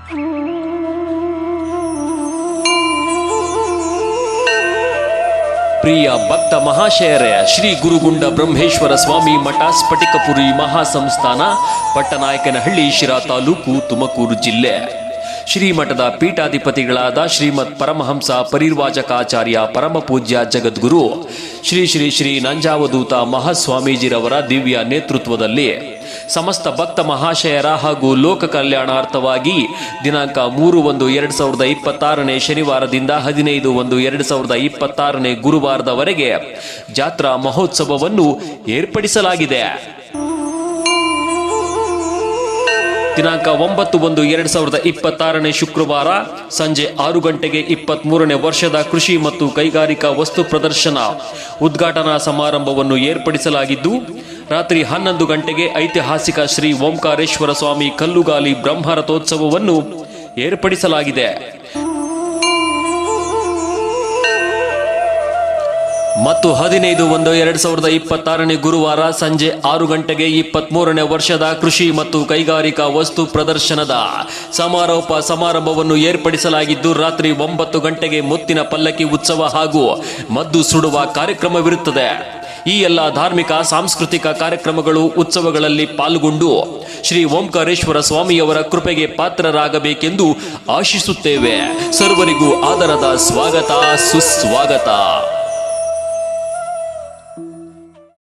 ಪ್ರಿಯ ಭಕ್ತ ಮಹಾಶಯರೇ, ಶ್ರೀ ಗುರುಗುಂಡ ಬ್ರಹ್ಮೇಶ್ವರ ಸ್ವಾಮಿ ಮಠ ಸ್ಫಟಿಕಪುರಿ ಮಹಾಸಂಸ್ಥಾನ, ಪಟ್ಟನಾಯಕನಹಳ್ಳಿ, ಶಿರಾ ತಾಲೂಕು, ತುಮಕೂರು ಜಿಲ್ಲೆ. ಶ್ರೀಮಠದ ಪೀಠಾಧಿಪತಿಗಳಾದ ಶ್ರೀಮದ್ ಪರಮಹಂಸ ಪರಿರ್ವಾಜಕಾಚಾರ್ಯ ಪರಮ ಪೂಜ್ಯ ಜಗದ್ಗುರು ಶ್ರೀ ಶ್ರೀ ಶ್ರೀ ನಂಜಾವಧೂತ ಮಹಾಸ್ವಾಮೀಜಿರವರ ದಿವ್ಯ ನೇತೃತ್ವದಲ್ಲಿ ಸಮಸ್ತ ಭಕ್ತ ಮಹಾಶಯರ ಹಾಗೂ ಲೋಕ ಕಲ್ಯಾಣಾರ್ಥವಾಗಿ ದಿನಾಂಕ 3/1/2026 ಶನಿವಾರದಿಂದ 15/1/2026 ಗುರುವಾರದವರೆಗೆ ಜಾತ್ರಾ ಮಹೋತ್ಸವವನ್ನು ಏರ್ಪಡಿಸಲಾಗಿದೆ. ದಿನಾಂಕ 9/1/2026 ಶುಕ್ರವಾರ ಸಂಜೆ 6 ಗಂಟೆಗೆ 23ನೇ ವರ್ಷದ ಕೃಷಿ ಮತ್ತು ಕೈಗಾರಿಕಾ ವಸ್ತು ಪ್ರದರ್ಶನ ಉದ್ಘಾಟನಾ ಸಮಾರಂಭವನ್ನು ಏರ್ಪಡಿಸಲಾಗಿದ್ದು, ರಾತ್ರಿ 11 ಗಂಟೆಗೆ ಐತಿಹಾಸಿಕ ಶ್ರೀ ಓಂಕಾರೇಶ್ವರ ಸ್ವಾಮಿ ಕಲ್ಲುಗಾಲಿ ಬ್ರಹ್ಮರಥೋತ್ಸವವನ್ನು ಏರ್ಪಡಿಸಲಾಗಿದೆ. ಮತ್ತು 15/1/2026 ಗುರುವಾರ ಸಂಜೆ 6 ಗಂಟೆಗೆ 23ನೇ ವರ್ಷದ ಕೃಷಿ ಮತ್ತು ಕೈಗಾರಿಕಾ ವಸ್ತು ಪ್ರದರ್ಶನದ ಸಮಾರೋಪ ಸಮಾರಂಭವನ್ನು ಏರ್ಪಡಿಸಲಾಗಿದ್ದು, ರಾತ್ರಿ 9 ಗಂಟೆಗೆ ಮುತ್ತಿನ ಪಲ್ಲಕ್ಕಿ ಉತ್ಸವ ಹಾಗೂ ಮದ್ದು ಸುಡುವ ಕಾರ್ಯಕ್ರಮವಿರುತ್ತದೆ. ಈ ಎಲ್ಲ ಧಾರ್ಮಿಕ ಸಾಂಸ್ಕೃತಿಕ ಕಾರ್ಯಕ್ರಮಗಳು ಉತ್ಸವಗಳಲ್ಲಿ ಪಾಲ್ಗೊಂಡು ಶ್ರೀ ಓಂಕಾರೇಶ್ವರ ಸ್ವಾಮಿಯವರ ಕೃಪೆಗೆ ಪಾತ್ರರಾಗಬೇಕೆಂದು ಆಶಿಸುತ್ತೇವೆ. ಸರ್ವರಿಗೂ ಆದರದ ಸ್ವಾಗತ, ಸುಸ್ವಾಗತ.